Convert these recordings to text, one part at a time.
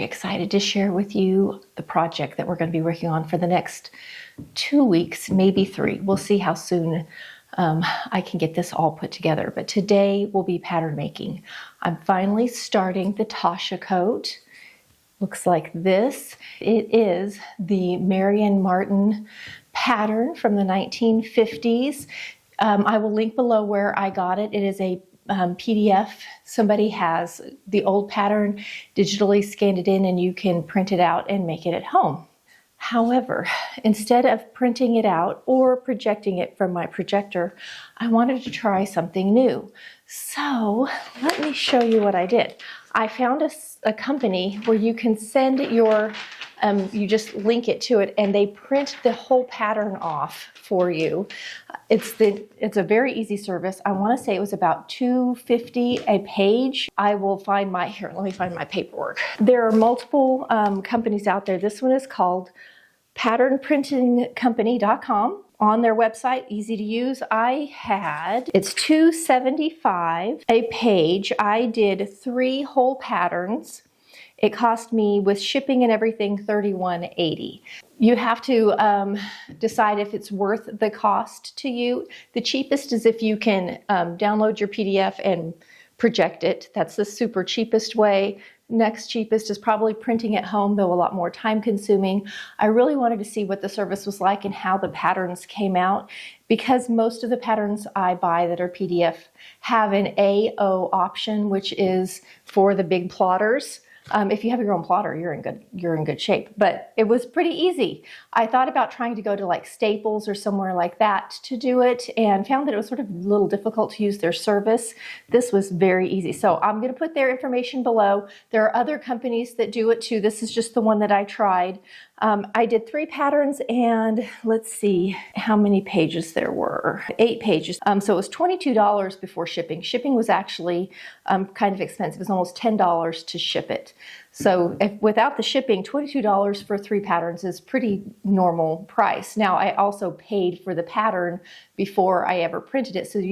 excited to share with you the project that we're going to be working on for the next 2 weeks, maybe 3. We'll see how soon I can get this all put together. But today will be pattern making. I'm finally starting the Tasha coat. Looks like this. It is the Marion Martin pattern from the 1950s. I will link below where I got it. It is a PDF. Somebody has the old pattern, digitally scanned it in, and you can print it out and make it at home. However, instead of printing it out or projecting it from my projector, I wanted to try something new. So let me show you what I did. I found a company where you can send your, you just link it to it and they print the whole pattern off for you. It's a very easy service. I want to say it was about $2.50 a page. I will find here, let me find my paperwork. There are multiple companies out there. This one is called patternprintingcompany.com. On their website, easy to use. It's $2.75 a page. I did 3 whole patterns. It cost me, with shipping and everything, $31.80. You have to decide if it's worth the cost to you. The cheapest is if you can download your PDF and project it. That's the super cheapest way. Next cheapest is probably printing at home, though a lot more time consuming. I really wanted to see what the service was like and how the patterns came out, because most of the patterns I buy that are PDF have an AO option, which is for the big plotters. If you have your own plotter, you're in good shape. But it was pretty easy. I thought about trying to go to like Staples or somewhere like that to do it, and found that it was sort of a little difficult to use their service. This was very easy. So I'm going to put their information below. There are other companies that do it too. This is just the one that I tried. I did 3 patterns, and let's see how many pages there were. 8 pages. So it was $22 before shipping. Shipping was actually kind of expensive. It was almost $10 to ship it. So without the shipping, $22 for 3 patterns is pretty normal price. Now, I also paid for the pattern before I ever printed it. So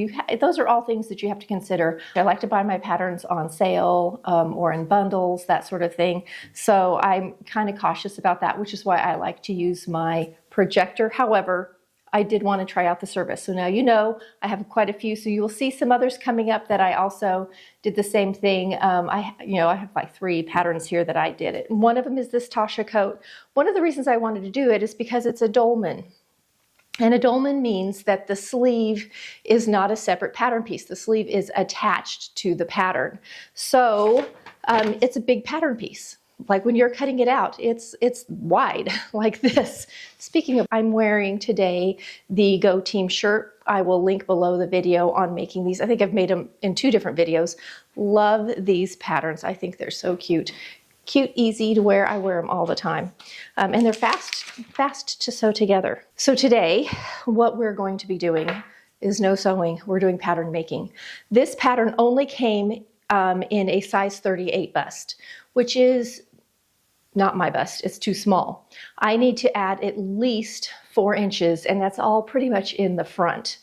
those are all things that you have to consider. I like to buy my patterns on sale or in bundles, that sort of thing. So I'm kind of cautious about that, which is why I like to use my projector. However, I did want to try out the service. So now you know I have quite a few. So you will see some others coming up that I also did the same thing. I have like 3 patterns here that I did it. One of them is this Tasha coat. One of the reasons I wanted to do it is because it's a dolman. And a dolman means that the sleeve is not a separate pattern piece. The sleeve is attached to the pattern. So it's a big pattern piece. Like when you're cutting it out, it's wide like this. Speaking of, I'm wearing today the Go Team shirt. I will link below the video on making these. I think I've made them in 2 different videos. Love these patterns. I think they're so cute. Cute, easy to wear. I wear them all the time. And they're fast to sew together. So today, what we're going to be doing is no sewing. We're doing pattern making. This pattern only came in a size 38 bust, which is not my bust. It's too small. I need to add at least 4 inches, and that's all pretty much in the front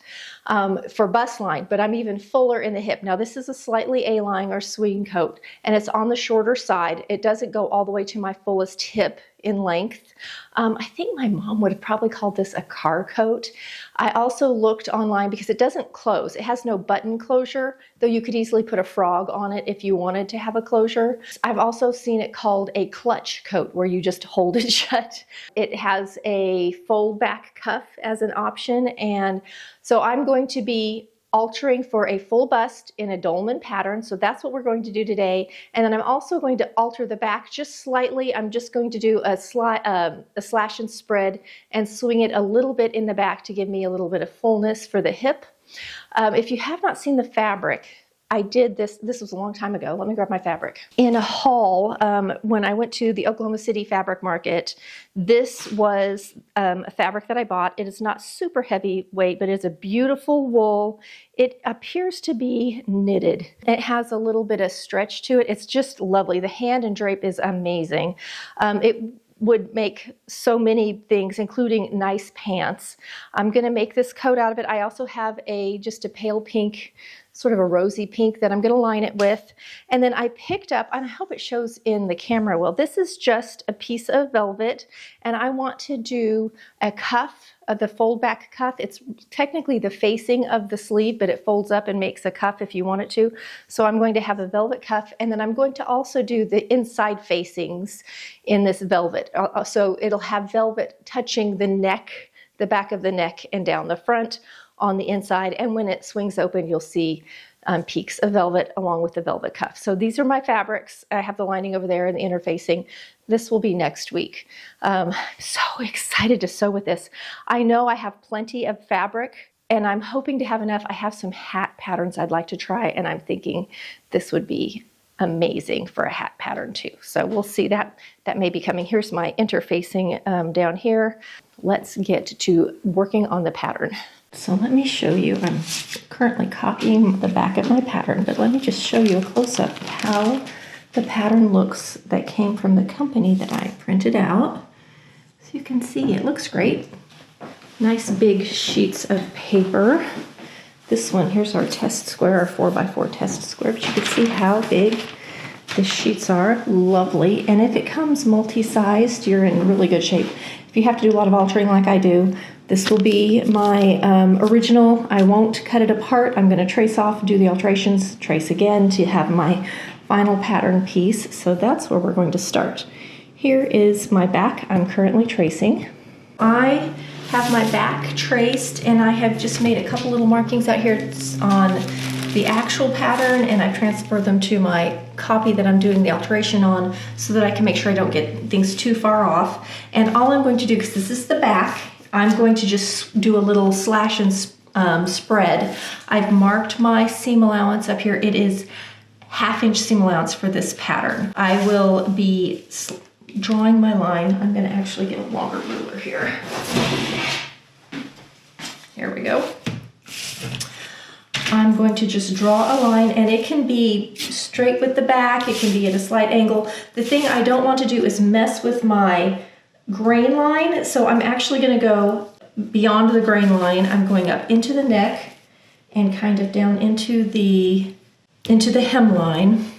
for bust line, but I'm even fuller in the hip. Now this is a slightly A-line or swing coat, and it's on the shorter side. It doesn't go all the way to my fullest hip in length. I think my mom would have probably called this a car coat. I also looked online because it doesn't close. It has no button closure, though you could easily put a frog on it if you wanted to have a closure. I've also seen it called a clutch coat, where you just hold it shut. It has a fold back cuff as an option, and so I'm going to be altering for a full bust in a dolman pattern. So that's what we're going to do today. And then I'm also going to alter the back just slightly. I'm just going to do a slash and spread and swing it a little bit in the back to give me a little bit of fullness for the hip. If you have not seen the fabric, I did this was a long time ago. Let me grab my fabric. In a haul, when I went to the Oklahoma City fabric market, this was a fabric that I bought. It is not super heavy weight, but it's a beautiful wool. It appears to be knitted. It has a little bit of stretch to it. It's just lovely. The hand and drape is amazing. It would make so many things, including nice pants. I'm gonna make this coat out of it. I also have just a pale pink sort of a rosy pink that I'm going to line it with. And then I picked up, and I hope it shows in the camera well, this is just a piece of velvet, and I want to do a cuff, the fold back cuff. It's technically the facing of the sleeve, but it folds up and makes a cuff if you want it to. So I'm going to have a velvet cuff, and then I'm going to also do the inside facings in this velvet. So it'll have velvet touching the neck, the back of the neck, and down the front on the inside. And when it swings open, you'll see peaks of velvet along with the velvet cuff. So these are my fabrics. I have the lining over there and the interfacing. This will be next week. So excited to sew with this. I know I have plenty of fabric, and I'm hoping to have enough. I have some hat patterns I'd like to try, and I'm thinking this would be amazing for a hat pattern too. So we'll see that. That may be coming. Here's my interfacing down here. Let's get to working on the pattern. So let me show you, I'm currently copying the back of my pattern, but let me just show you a close-up of how the pattern looks that came from the company that I printed out. So you can see it looks great. Nice big sheets of paper. This one, here's our test square, our 4x4 test square, but you can see how big the sheets are. Lovely. And if it comes multi-sized, you're in really good shape. If you have to do a lot of altering like I do, this will be my original. I won't cut it apart. I'm going to trace off, do the alterations, trace again to have my final pattern piece. So that's where we're going to start. Here is my back I'm currently tracing. I have my back traced, and I have just made a couple little markings out here on the actual pattern, and I've transferred them to my copy that I'm doing the alteration on so that I can make sure I don't get things too far off. And all I'm going to do, because this is the back, I'm going to just do a little slash and spread. I've marked my seam allowance up here. It is 1/2 inch seam allowance for this pattern. I will be drawing my line. I'm going to actually get a longer ruler here. Here we go. I'm going to just draw a line, and it can be straight with the back, it can be at a slight angle. The thing I don't want to do is mess with my grain line, so I'm actually going to go beyond the grain line. I'm going up into the neck and kind of down into the hemline.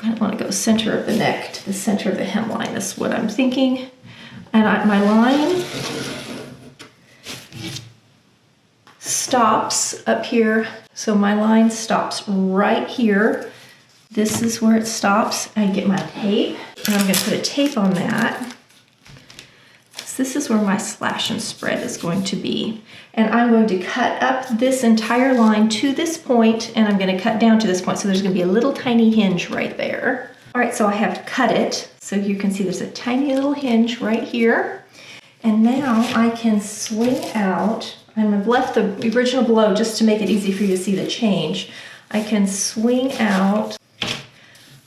I want to go center of the neck to the center of the hemline. That's what I'm thinking. And my line stops up here. So my line stops right here. This is where it stops. I get my tape, and I'm going to put a tape on that. So this is where my slash and spread is going to be. And I'm going to cut up this entire line to this point, and I'm going to cut down to this point. So there's going to be a little tiny hinge right there. All right, so I have cut it. So you can see there's a tiny little hinge right here. And now I can swing out. I've left the original below just to make it easy for you to see the change. I can swing out.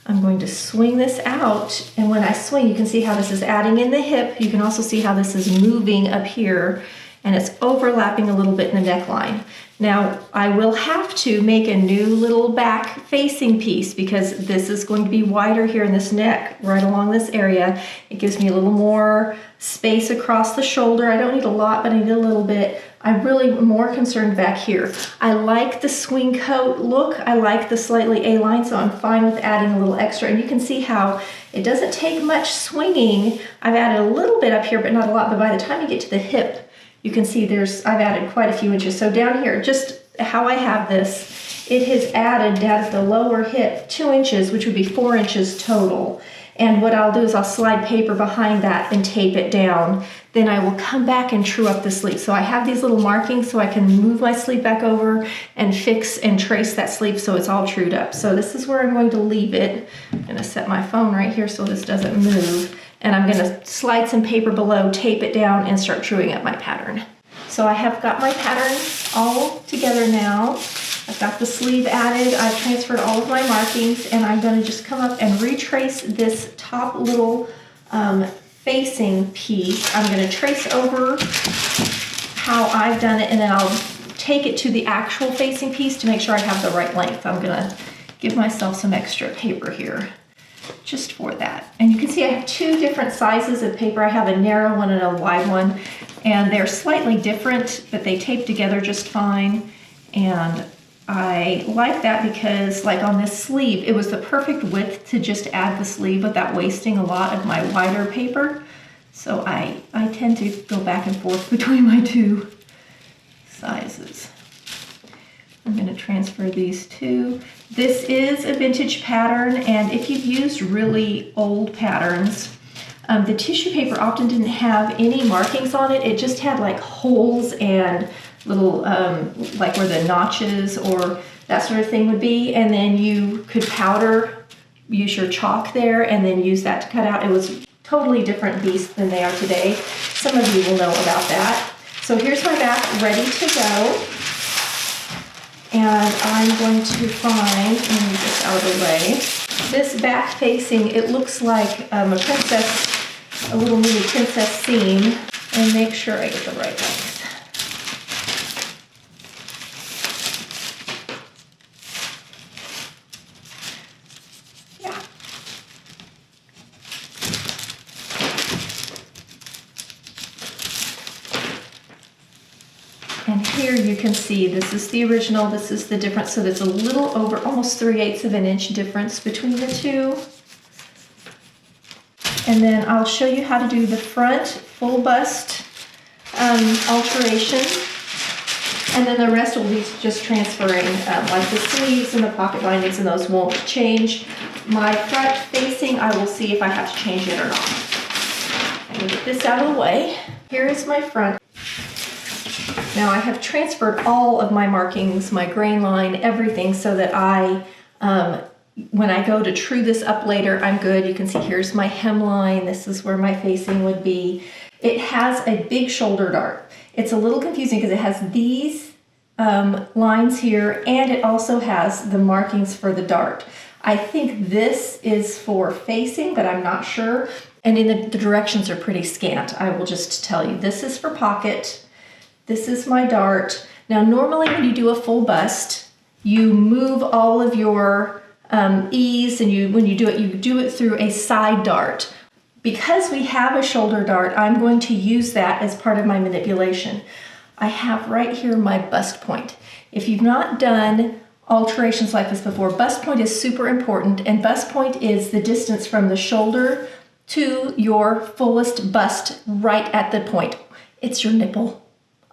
I'm going to swing this out, and when I swing, you can see how this is adding in the hip. You can also see how this is moving up here, and it's overlapping a little bit in the neckline. Now, I will have to make a new little back facing piece because this is going to be wider here in this neck, right along this area. It gives me a little more space across the shoulder. I don't need a lot, but I need a little bit. I'm really more concerned back here. I like the swing coat look. I like the slightly A-line, so I'm fine with adding a little extra. And you can see how it doesn't take much swinging. I've added a little bit up here, but not a lot. But by the time you get to the hip, you can see I've added quite a few inches. So down here, just how I have this, it has added down at the lower hip 2 inches, which would be 4 inches total. And what I'll do is I'll slide paper behind that and tape it down. Then I will come back and true up the sleeve. So I have these little markings so I can move my sleeve back over and fix and trace that sleeve so it's all trued up. So this is where I'm going to leave it. I'm going to set my phone right here so this doesn't move. And I'm going to slide some paper below, tape it down, and start truing up my pattern. So I have got my pattern all together now. I've got the sleeve added, I've transferred all of my markings, and I'm going to just come up and retrace this top little facing piece. I'm going to trace over how I've done it, and then I'll take it to the actual facing piece to make sure I have the right length. I'm going to give myself some extra paper here just for that. And you can see I have 2 different sizes of paper. I have a narrow one and a wide one, and they're slightly different, but they tape together just fine. And I like that because like on this sleeve, it was the perfect width to just add the sleeve without wasting a lot of my wider paper. So I tend to go back and forth between my two sizes. I'm going to transfer these two. This is a vintage pattern, and if you've used really old patterns, the tissue paper often didn't have any markings on it. It just had like holes and little, like where the notches or that sort of thing would be. And then you could powder, use your chalk there, and then use that to cut out. It was totally different beast than they are today. Some of you will know about that. So here's my back ready to go. And I'm going to find, let me get this out of the way, this back facing, it looks like a princess, a little mini princess seam, and make sure I get the right length. Yeah. And here you can see this is the original, this is the difference, so there's a little over almost 3/8 of an inch difference between the two. And then I'll show you how to do the front full bust alteration, and then the rest will be just transferring like the sleeves and the pocket bindings, and those won't change. My front facing, I will see if I have to change it or not. I'm gonna get this out of the way. Here is my front. Now I have transferred all of my markings, my grain line, everything, so that when I go to true this up later, I'm good. You can see here's my hemline. This is where my facing would be. It has a big shoulder dart. It's a little confusing because it has these lines here, and it also has the markings for the dart. I think this is for facing, but I'm not sure. And in the directions are pretty scant. I will just tell you, this is for pocket. This is my dart. Now, normally when you do a full bust, you move all of your ease, and when you do it through a side dart. Because we have a shoulder dart, I'm going to use that as part of my manipulation. I have right here my bust point. If you've not done alterations like this before, bust point is super important, and bust point is the distance from the shoulder to your fullest bust right at the point. It's your nipple.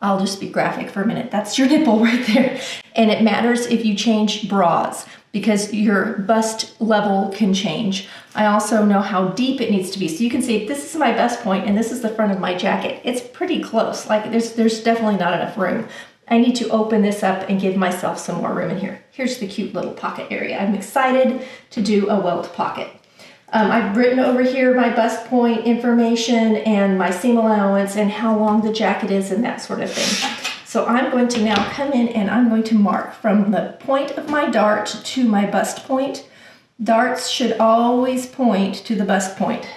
I'll just be graphic for a minute. That's your nipple right there. And it matters if you change bras because your bust level can change. I also know how deep it needs to be. So you can see this is my bust point and this is the front of my jacket. It's pretty close. Like there's definitely not enough room. I need to open this up and give myself some more room in here. Here's the cute little pocket area. I'm excited to do a welt pocket. I've written over here my bust point information and my seam allowance and how long the jacket is and that sort of thing. So I'm going to now come in and I'm going to mark from the point of my dart to my bust point. Darts should always point to the bust point.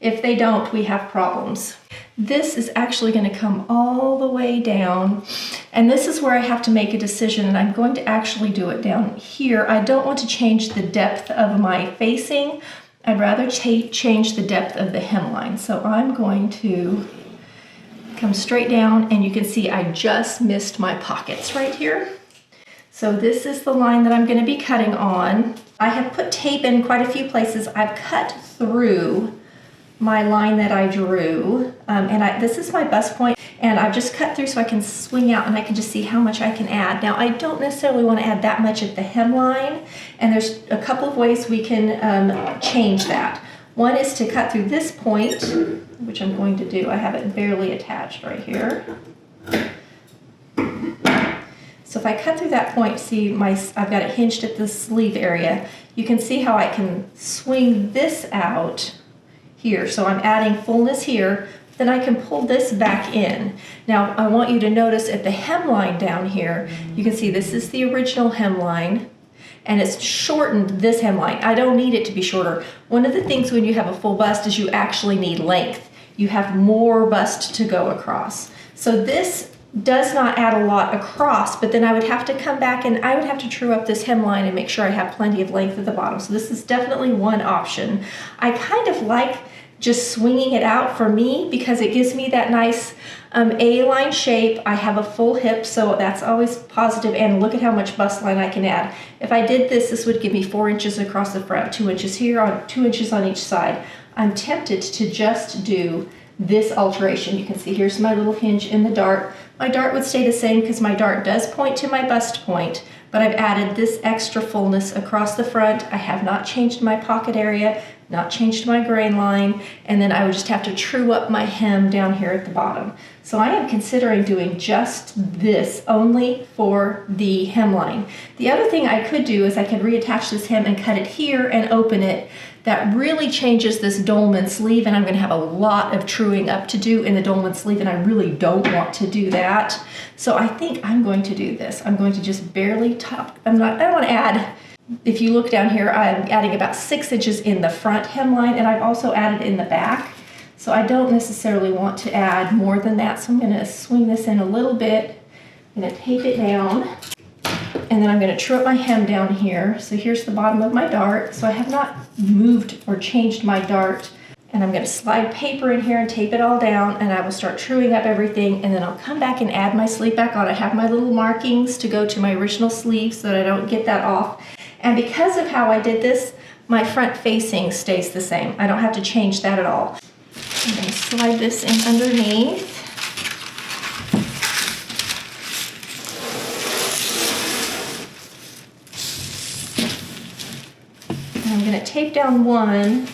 If they don't, we have problems. This is actually going to come all the way down, and this is where I have to make a decision, and I'm going to actually do it down here. I don't want to change the depth of my facing. I'd rather change the depth of the hemline. So I'm going to come straight down, and you can see I just missed my pockets right here. So this is the line that I'm going to be cutting on. I have put tape in quite a few places. I've cut through my line that I drew, and this is my bust point, and I've just cut through so I can swing out and I can just see how much I can add. Now I don't necessarily want to add that much at the hemline, and there's a couple of ways we can change that. One is to cut through this point, which I'm going to do. I have it barely attached right here. So if I cut through that point, see I've got it hinged at the sleeve area. You can see how I can swing this out here. So I'm adding fullness here, then I can pull this back in. Now I want you to notice at the hemline down here, you can see this is the original hemline, and it's shortened this hemline. I don't need it to be shorter. One of the things when you have a full bust is you actually need length. You have more bust to go across. So this does not add a lot across, but then I would have to come back and I would have to true up this hemline and make sure I have plenty of length at the bottom. So this is definitely one option. I kind of like just swinging it out for me because it gives me that nice A-line shape. I have a full hip, so that's always positive, and look at how much bust line I can add. If I did this, this would give me 4 inches across the front, 2 inches here, 2 inches on each side. I'm tempted to just do this alteration. You can see here's my little hinge in the dart. My dart would stay the same because my dart does point to my bust point, but I've added this extra fullness across the front. I have not changed my pocket area, not changed my grain line, and then I would just have to true up my hem down here at the bottom. So I am considering doing just this only for the hemline. The other thing I could do is I could reattach this hem and cut it here and open it. That really changes this dolman sleeve, and I'm gonna have a lot of truing up to do in the dolman sleeve, and I really don't want to do that. So I think I'm going to do this. I'm going to just barely top, I don't wanna add, if you look down here, I'm adding about 6 inches in the front hemline, and I've also added in the back. So I don't necessarily want to add more than that. So I'm gonna swing this in a little bit. I'm gonna tape it down. And then I'm going to true up my hem down here. So here's the bottom of my dart. So I have not moved or changed my dart. And I'm going to slide paper in here and tape it all down, and I will start truing up everything, and then I'll come back and add my sleeve back on. I have my little markings to go to my original sleeve so that I don't get that off. And because of how I did this, my front facing stays the same. I don't have to change that at all. I'm going to slide this in underneath. I'm going to tape down one,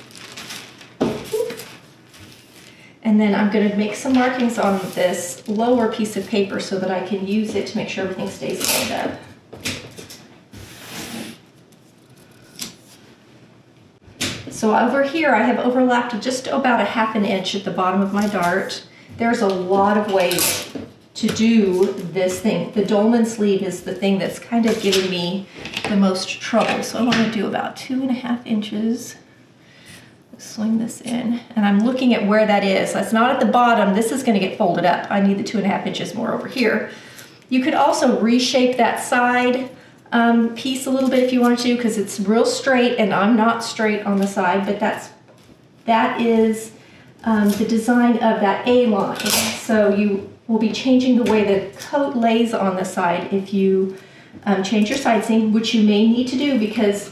and then I'm going to make some markings on this lower piece of paper so that I can use it to make sure everything stays lined up. So over here I have overlapped just about 1/2 inch at the bottom of my dart. There's a lot of ways to do this thing. The dolman sleeve is the thing that's kind of giving me the most trouble. So I want to do about 2.5 inches. Swing this in, and I'm looking at where that is. That's not at the bottom. This is going to get folded up. I need the 2.5 inches more over here. You could also reshape that side piece a little bit if you wanted to, because it's real straight, and I'm not straight on the side, but that is the design of that A-line. So you will be changing the way the coat lays on the side if you change your side seam, which you may need to do, because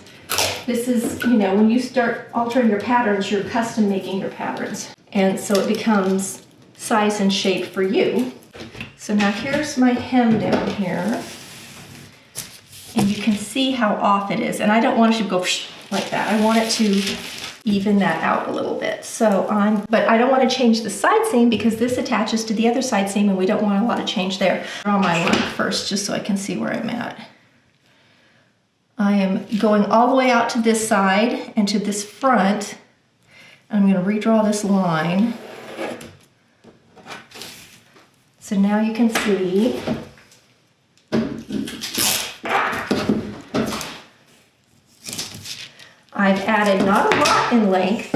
this is, you know, when you start altering your patterns, you're custom making your patterns. And so it becomes size and shape for you. So now here's my hem down here. And you can see how off it is. And I don't want it to go like that. I want it to even that out a little bit. But I don't want to change the side seam because this attaches to the other side seam and we don't want a lot of change there. Draw my line first just so I can see where I'm at. I am going all the way out to this side and to this front. I'm going to redraw this line. So now you can see I've added not a lot in length.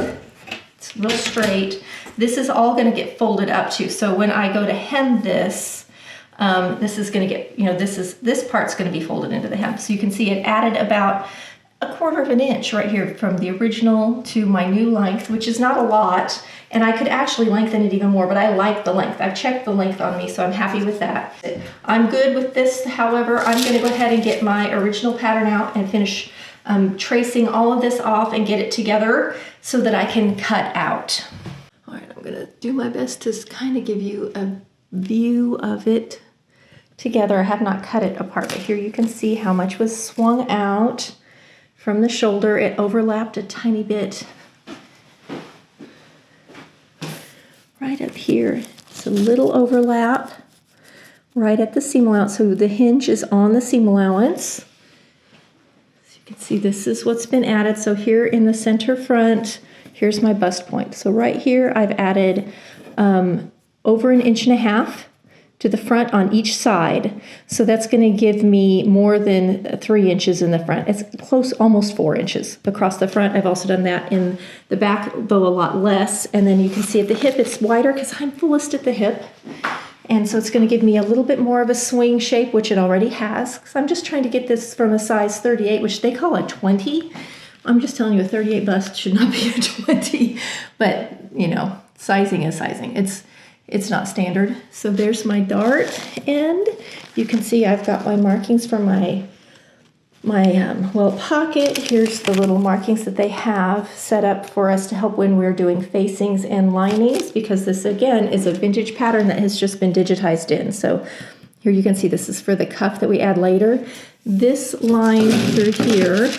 It's real straight. This is all going to get folded up too. So when I go to hem this, this is going to get, you know, this part's going to be folded into the hem. So you can see it added about 1/4 inch right here from the original to my new length, which is not a lot. And I could actually lengthen it even more, but I like the length. I've checked the length on me, so I'm happy with that. I'm good with this. However, I'm going to go ahead and get my original pattern out and finish tracing all of this off and get it together so that I can cut out. All right, I'm going to do my best to kind of give you a view of it together. I have not cut it apart, but here you can see how much was swung out from the shoulder. It overlapped a tiny bit right up here. It's a little overlap right at the seam allowance. So the hinge is on the seam allowance. So you can see this is what's been added. So here in the center front, here's my bust point. So right here I've added over 1.5 inches to the front on each side. So that's going to give me more than 3 inches in the front. It's close, almost 4 inches across the front. I've also done that in the back bow a lot less. And then you can see at the hip it's wider because I'm fullest at the hip. And so it's going to give me a little bit more of a swing shape, which it already has. Because I'm just trying to get this from a size 38, which they call a 20, I'm just telling you, a 38 bust should not be a 20, but you know, sizing is sizing. It's not standard. So there's my dart, and you can see I've got my markings for my welt pocket. Here's the little markings that they have set up for us to help when we're doing facings and linings, because this again is a vintage pattern that has just been digitized in. So here you can see this is for the cuff that we add later. This line through here,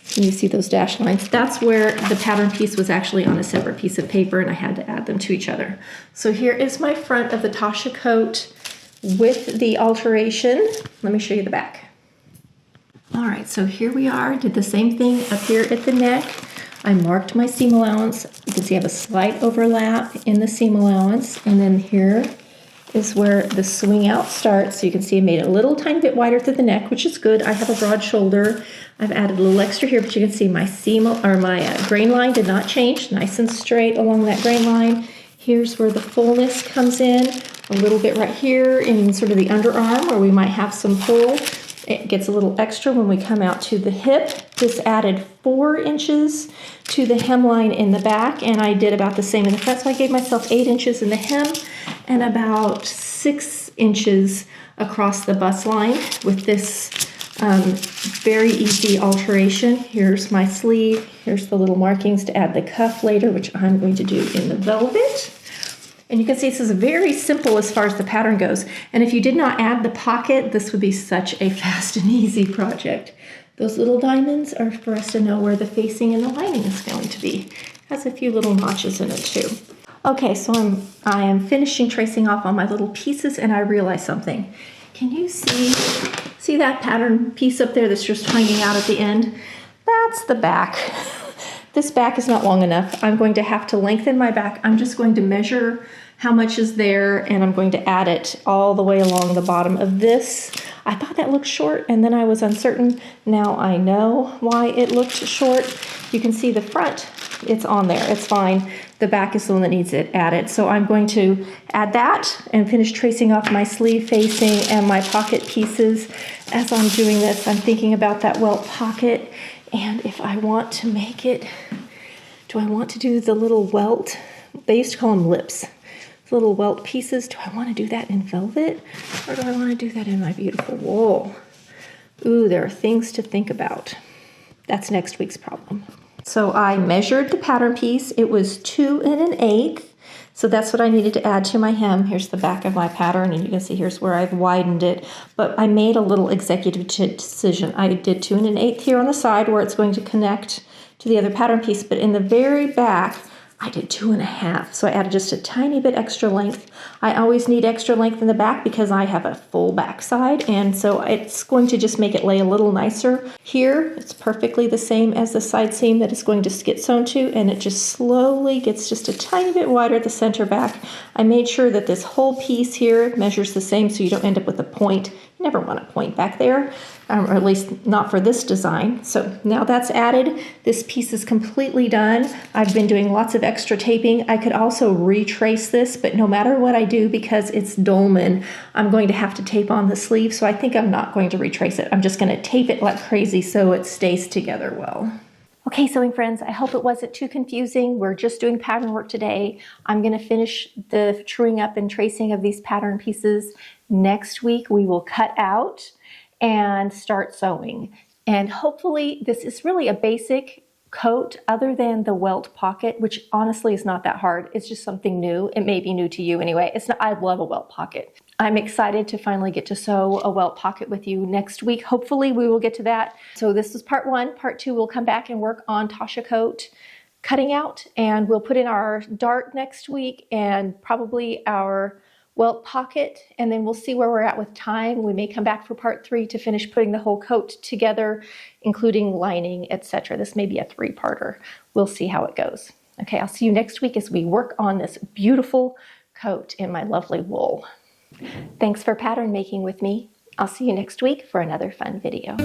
can you see those dashed lines? That's where the pattern piece was actually on a separate piece of paper, and I had to add them to each other. So here is my front of the Tasha coat with the alteration. Let me show you the back. All right, so here we are. Did the same thing up here at the neck. I marked my seam allowance. You can see I have a slight overlap in the seam allowance, and then here is where the swing out starts. So you can see I made it a little tiny bit wider through the neck, which is good. I have a broad shoulder. I've added a little extra here, but you can see my seam or my grain line did not change. Nice and straight along that grain line. Here's where the fullness comes in, a little bit right here in sort of the underarm where we might have some pull. It gets a little extra when we come out to the hip. This added 4 inches to the hemline in the back, and I did about the same in the front. So I gave myself 8 inches in the hem and about 6 inches across the bust line with this very easy alteration. Here's my sleeve. Here's the little markings to add the cuff later, which I'm going to do in the velvet. And you can see this is very simple as far as the pattern goes. And if you did not add the pocket, this would be such a fast and easy project. Those little diamonds are for us to know where the facing and the lining is going to be. It has a few little notches in it too. Okay, so I am finishing tracing off on my little pieces, and I realized something. Can you see that pattern piece up there that's just hanging out at the end? That's the back. This back is not long enough. I'm going to have to lengthen my back. I'm just going to measure how much is there, and I'm going to add it all the way along the bottom of this. I thought that looked short, and then I was uncertain. Now I know why it looked short. You can see the front, it's on there, it's fine. The back is the one that needs it added. So I'm going to add that and finish tracing off my sleeve facing and my pocket pieces. As I'm doing this, I'm thinking about that welt pocket, and if I want to make it, do I want to do the little welt? They used to call them lips. Little welt pieces. Do I want to do that in velvet, or do I want to do that in my beautiful wool? Ooh, there are things to think about. That's next week's problem. So I measured the pattern piece. It was 2 1/8. So that's what I needed to add to my hem. Here's the back of my pattern, and you can see here's where I've widened it. But I made a little executive decision. I did 2 1/8 here on the side where it's going to connect to the other pattern piece, but in the very back, I did 2 1/2, so I added just a tiny bit extra length. I always need extra length in the back because I have a full back side, and so it's going to just make it lay a little nicer. Here, it's perfectly the same as the side seam that it's going to get sewn to, and it just slowly gets just a tiny bit wider at the center back. I made sure that this whole piece here measures the same so you don't end up with a point. You never want a point back there, or at least not for this design. So now that's added. This piece is completely done. I've been doing lots of extra taping. I could also retrace this, but no matter what I do, because it's dolman, I'm going to have to tape on the sleeve. So I think I'm not going to retrace it. I'm just going to tape it like crazy so it stays together well. Okay, sewing friends, I hope it wasn't too confusing. We're just doing pattern work today. I'm going to finish the truing up and tracing of these pattern pieces. Next week, we will cut out and start sewing. And hopefully this is really a basic coat other than the welt pocket, which honestly is not that hard. It's just something new. It may be new to you anyway. I love a welt pocket. I'm excited to finally get to sew a welt pocket with you next week. Hopefully we will get to that. So this is part 1. Part 2, we'll come back and work on Tasha coat cutting out, and we'll put in our dart next week and probably our welt pocket, and then we'll see where we're at with time. We may come back for part 3 to finish putting the whole coat together, including lining, etc. This may be a 3-parter. We'll see how it goes. Okay, I'll see you next week as we work on this beautiful coat in my lovely wool. Thanks for pattern making with me. I'll see you next week for another fun video.